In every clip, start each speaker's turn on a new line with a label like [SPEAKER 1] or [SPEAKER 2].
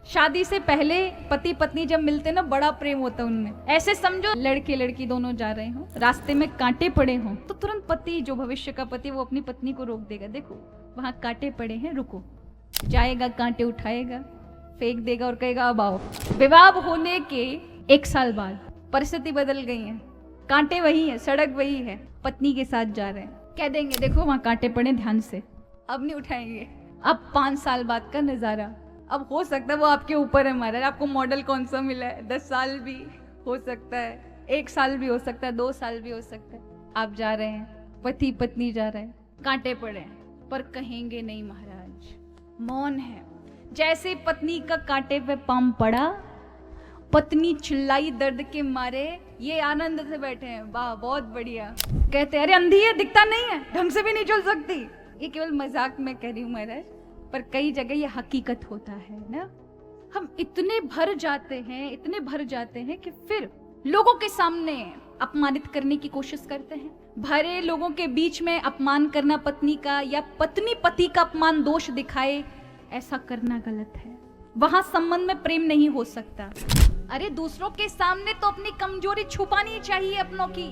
[SPEAKER 1] शादी से पहले पति पत्नी जब मिलते ना बड़ा प्रेम होता है उनमें। ऐसे समझो लड़के लड़की दोनों जा रहे हो, रास्ते में कांटे पड़े हों तो तुरंत पति, जो भविष्य का पति, वो अपनी पत्नी को रोक देगा, देखो वहां कांटे पड़े हैं, रुको। जाएगा, कांटे उठाएगा, फेंक देगा और कहेगा अब आओ। विवाह होने के 1 साल बाद परिस्थिति बदल गई है, कांटे वही है, सड़क वही है, पत्नी के साथ जा रहे हैं, कह देंगे देखो वहां कांटे पड़े, ध्यान से, अब नहीं उठाएंगे। अब 5 साल बाद का नजारा, अब हो सकता है वो आपके ऊपर है महाराज, आपको मॉडल कौन सा मिला है, 10 साल भी हो सकता है, 1 साल भी हो सकता है, 2 साल भी हो सकता है। आप जा रहे हैं, पति पत्नी जा रहे हैं, कांटे पड़े हैं, पर कहेंगे नहीं महाराज, मौन है। जैसे पत्नी का कांटे पे पाम पड़ा, पत्नी चिल्लाई दर्द के मारे, ये आनंद से बैठे हैं, वाह बहुत बढ़िया। कहते अरे अंधी है, दिखता नहीं है, ढंग से भी नहीं चल सकती। ये केवल मजाक में कह रही हूं महाराज, पर कई जगह ये हकीकत होता है ना। हम इतने भर जाते हैं, इतने भर जाते हैं कि फिर लोगों के सामने अपमानित करने की कोशिश करते हैं। भरे लोगों के बीच में अपमान करना पत्नी का, या पत्नी पति का अपमान दोष दिखाए, ऐसा करना गलत है। वहां संबंध में प्रेम नहीं हो सकता। अरे दूसरों के सामने तो अपनी कमजोरी छुपानी चाहिए अपनों की।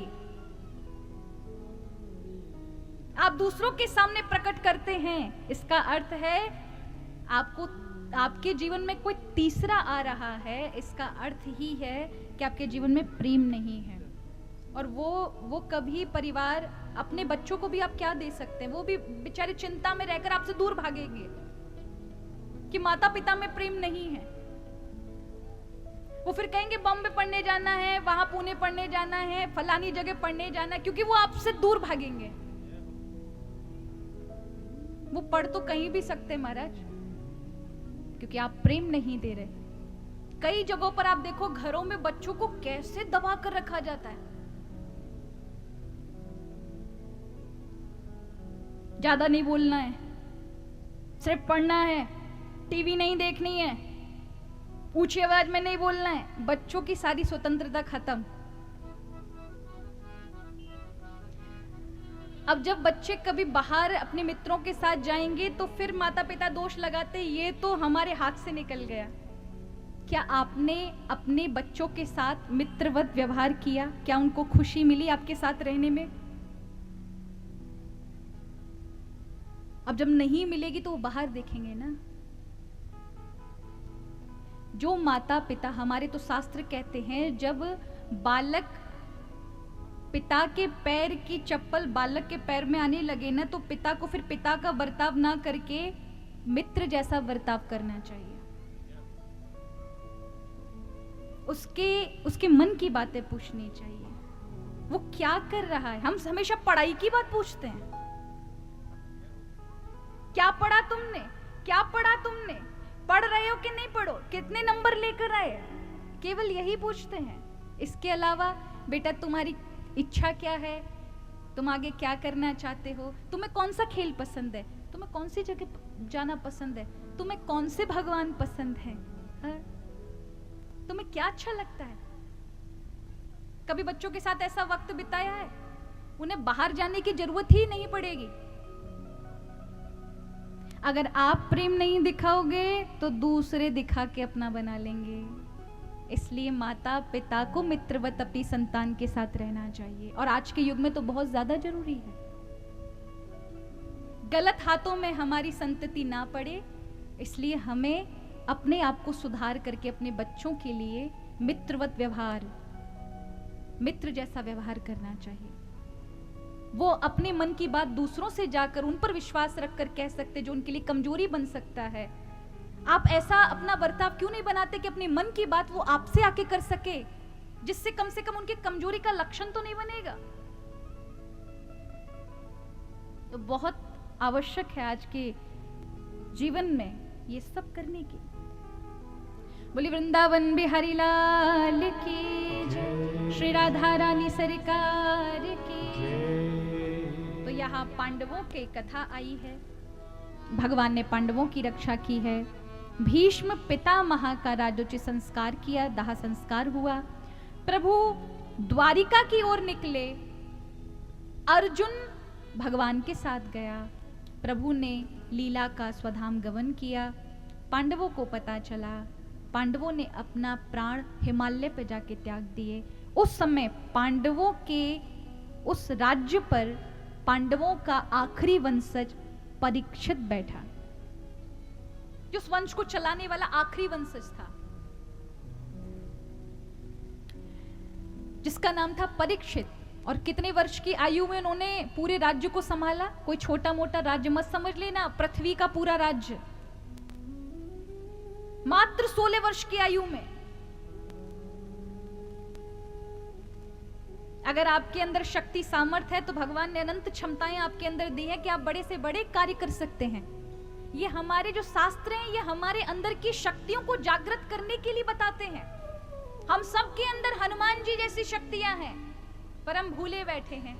[SPEAKER 1] आप दूसरों के सामने प्रकट करते हैं, इसका अर्थ है आपको, आपके जीवन में कोई तीसरा आ रहा है, इसका अर्थ ही है कि आपके जीवन में प्रेम नहीं है। और वो कभी परिवार, अपने बच्चों को भी आप क्या दे सकते हैं, वो भी बेचारे चिंता में रहकर आपसे दूर भागेंगे कि माता पिता में प्रेम नहीं है। वो फिर कहेंगे बॉम्बे पढ़ने जाना है, वहां पुणे पढ़ने जाना है, फलानी जगह पढ़ने जाना है, क्योंकि वो आपसे दूर भागेंगे। वो पढ़ तो कहीं भी सकते महाराज, क्योंकि आप प्रेम नहीं दे रहे। कई जगहों पर आप देखो, घरों में बच्चों को कैसे दबा कर रखा जाता है। ज्यादा नहीं बोलना है, सिर्फ पढ़ना है, टीवी नहीं देखनी है, ऊंची आवाज में नहीं बोलना है। बच्चों की सारी स्वतंत्रता खत्म। अब जब बच्चे कभी बाहर अपने मित्रों के साथ जाएंगे तो फिर माता पिता दोष लगाते, ये तो हमारे हाथ से निकल गया। क्या आपने अपने बच्चों के साथ मित्रवत व्यवहार किया? क्या उनको खुशी मिली आपके साथ रहने में? अब जब नहीं मिलेगी तो वो बाहर देखेंगे ना। जो माता पिता, हमारे तो शास्त्र कहते हैं, जब बालक, पिता के पैर की चप्पल बालक के पैर में आने लगे ना, तो पिता को फिर पिता का बर्ताव ना करके मित्र जैसा बर्ताव करना चाहिए। उसके मन की बातें पूछनी चाहिए, वो क्या कर रहा है। हम हमेशा पढ़ाई की बात पूछते हैं, क्या पढ़ा तुमने, क्या पढ़ा तुमने, पढ़ रहे हो कि नहीं पढ़ो, कितने नंबर लेकर आए, केवल यही पूछते हैं। इसके अलावा बेटा तुम्हारी इच्छा क्या है, तुम आगे क्या करना चाहते हो, तुम्हें कौन सा खेल पसंद है, तुम्हें कौन सी जगह जाना पसंद है, तुम्हें कौन से भगवान पसंद है, तुम्हें क्या अच्छा लगता है। कभी बच्चों के साथ ऐसा वक्त बिताया है, उन्हें बाहर जाने की जरूरत ही नहीं पड़ेगी। अगर आप प्रेम नहीं दिखाओगे तो दूसरे दिखा के अपना बना लेंगे। इसलिए माता पिता को मित्रवत अपनी संतान के साथ रहना चाहिए, और आज के युग में तो बहुत ज्यादा जरूरी है। गलत हाथों में हमारी संतति ना पड़े, इसलिए हमें अपने आप को सुधार करके अपने बच्चों के लिए मित्रवत व्यवहार, मित्र जैसा व्यवहार करना चाहिए। वो अपने मन की बात दूसरों से जाकर उन पर विश्वास रखकर कह सकते, जो उनके लिए कमजोरी बन सकता है। आप ऐसा अपना बर्ताव क्यों नहीं बनाते कि अपने मन की बात वो आपसे आके कर सके, जिससे कम से कम उनकी कमजोरी का लक्षण तो नहीं बनेगा। तो बहुत आवश्यक है आज के जीवन में ये सब करने की। बोली वृंदावन बिहारी लाल की जय, श्री राधा रानी सरकार की। तो यहाँ पांडवों की कथा आई है, भगवान ने पांडवों की रक्षा की है। भीष्म पितामह का राजोचित संस्कार किया, दाह संस्कार हुआ। प्रभु द्वारिका की ओर निकले, अर्जुन भगवान के साथ गया। प्रभु ने लीला का स्वधाम गमन किया। पांडवों को पता चला पांडवों ने अपना प्राण हिमालय पे जाके त्याग दिए। उस समय पांडवों के उस राज्य पर पांडवों का आखिरी वंशज परीक्षित बैठा, जो उस वंश को चलाने वाला आखिरी वंशज था, जिसका नाम था परीक्षित। और कितने वर्ष की आयु में उन्होंने पूरे राज्य को संभाला? कोई छोटा मोटा राज्य मत समझ लेना, पृथ्वी का पूरा राज्य मात्र 16 वर्ष की आयु में। अगर आपके अंदर शक्ति सामर्थ्य है तो भगवान ने अनंत क्षमताएं आपके अंदर दी है कि आप बड़े से बड़े कार्य कर सकते हैं। ये हमारे जो शास्त्र हैं, ये हमारे अंदर की शक्तियों को जागृत करने के लिए बताते हैं। हम सबके अंदर हनुमान जी जैसी शक्तियां हैं, पर हम भूले बैठे हैं।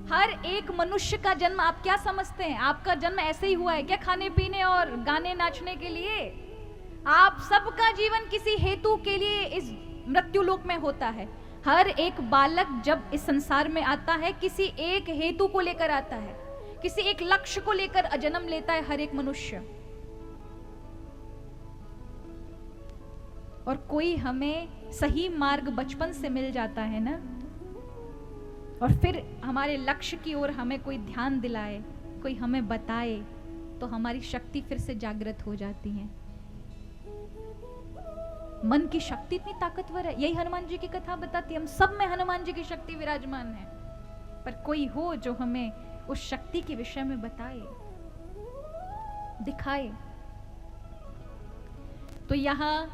[SPEAKER 1] हर एक मनुष्य का जन्म आप क्या समझते हैं? आपका जन्म ऐसे ही हुआ है क्या, खाने पीने और गाने नाचने के लिए? आप सबका जीवन किसी हेतु के लिए इस मृत्यु लोक में होता है। हर एक बालक जब इस संसार में आता है किसी एक हेतु को लेकर आता है, किसी एक लक्ष्य को लेकर जन्म लेता है हर एक मनुष्य। और कोई हमें सही मार्ग बचपन से मिल जाता है ना, और फिर हमारे लक्ष्य की ओर हमें कोई ध्यान दिलाए, कोई हमें बताए, तो हमारी शक्ति फिर से जागृत हो जाती है। मन की शक्ति इतनी ताकतवर है, यही हनुमान जी की कथा बताती है। हम सब में हनुमान जी की शक्ति विराजमान है, पर कोई हो जो हमें उस शक्ति के विषय में बताए, दिखाए। तो यहां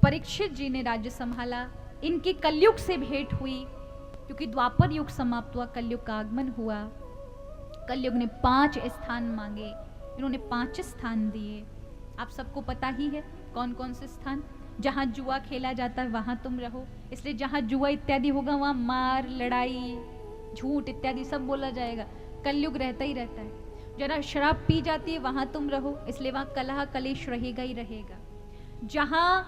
[SPEAKER 1] परीक्षित जी ने राज्य संभाला। इनकी कलयुग से भेंट हुई, क्योंकि द्वापर युग समाप्त हुआ, कलयुग का आगमन हुआ। कलयुग ने 5 स्थान मांगे, इन्होंने 5 स्थान दिए। आप सबको पता ही है कौन कौन से स्थान। जहां जुआ खेला जाता है वहां तुम रहो, इसलिए जहां जुआ इत्यादि होगा वहां मार, लड़ाई, झूठ इत्यादि सब बोला जाएगा। कलयुग रहता ही रहता है। जरा शराब पी जाती है वहां तुम रहो, इसलिए वहां कलह कलेश रहेगा ही रहेगा। जहां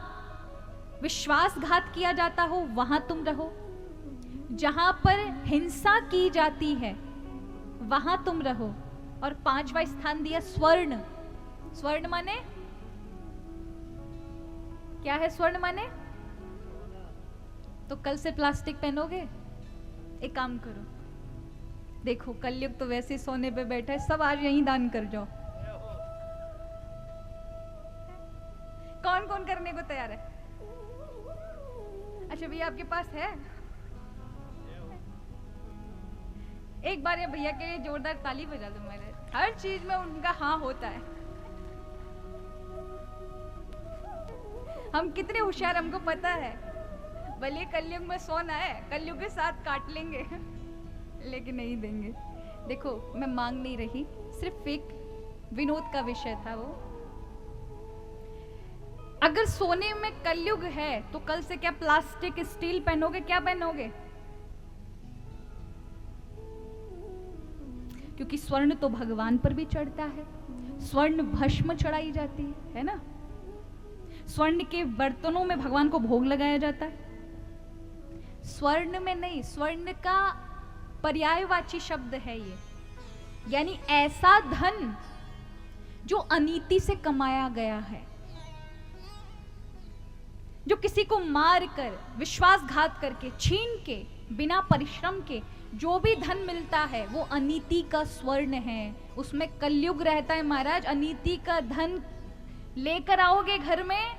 [SPEAKER 1] विश्वासघात किया जाता हो वहां तुम रहो, जहां पर हिंसा की जाती है वहां तुम रहो। और 5वां स्थान दिया स्वर्ण। स्वर्ण माने क्या है? स्वर्ण माने तो कल से प्लास्टिक पहनोगे? एक काम करो, देखो कलयुग तो वैसे सोने पे बैठा है, सब आज यहीं दान कर जाओ। कौन कौन करने को तैयार है? अच्छा भैया आपके पास है? एक बार ये भैया के लिए जोरदार ताली बजा दो मेरे। हर चीज में उनका हाँ होता है। हम कितने होशियार, हमको पता है। भले कलयुग में सोना है, कलयुग के साथ काट लेंगे, लेकिन नहीं देंगे। देखो मैं मांग नहीं रही, सिर्फ एक विनोद का विषय था वो। अगर सोने में कलयुग है तो कल से क्या प्लास्टिक स्टील पहनोगे? क्या पहनोगे? क्योंकि स्वर्ण तो भगवान पर भी चढ़ता है। स्वर्ण भस्म चढ़ाई जाती है ना। स्वर्ण के बर्तनों में भगवान को भोग लगाया जाता है। स्वर्ण में नहीं, स्वर्ण का पर्यायवाची शब्द है ये, यानी ऐसा धन जो अनीति से कमाया गया है, जो किसी को मार कर, विश्वासघात करके, छीन के, बिना परिश्रम के जो भी धन मिलता है वो अनीति का स्वर्ण है। उसमें कलयुग रहता है महाराज। अनीति का धन लेकर आओगे घर में,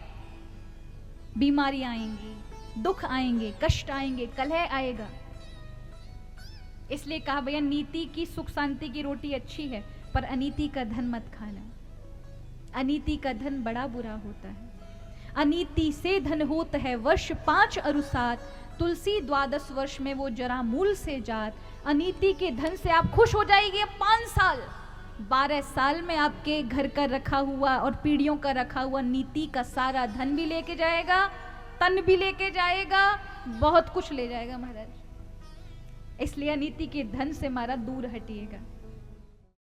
[SPEAKER 1] बीमारी आएंगी, दुख आएंगे, कष्ट आएंगे, कलह आएगा। इसलिए कहा भैया नीति की सुख शांति की रोटी अच्छी है, पर अनीति का धन मत खाना। अनीति का धन बड़ा बुरा होता है। अनीति से धन होत है वर्ष 5 अरुसात, तुलसी 12 वर्ष में वो जरा मूल से जात। अनीति के धन से आप खुश हो जाएंगे 5 साल, 12 साल में आपके घर का रखा हुआ और पीढ़ियों का रखा हुआ नीति का सारा धन भी लेके जाएगा, तन भी लेके जाएगा, बहुत कुछ ले जाएगा महाराज। इसलिए अनीति के धन से हमारा दूर हटिएगा।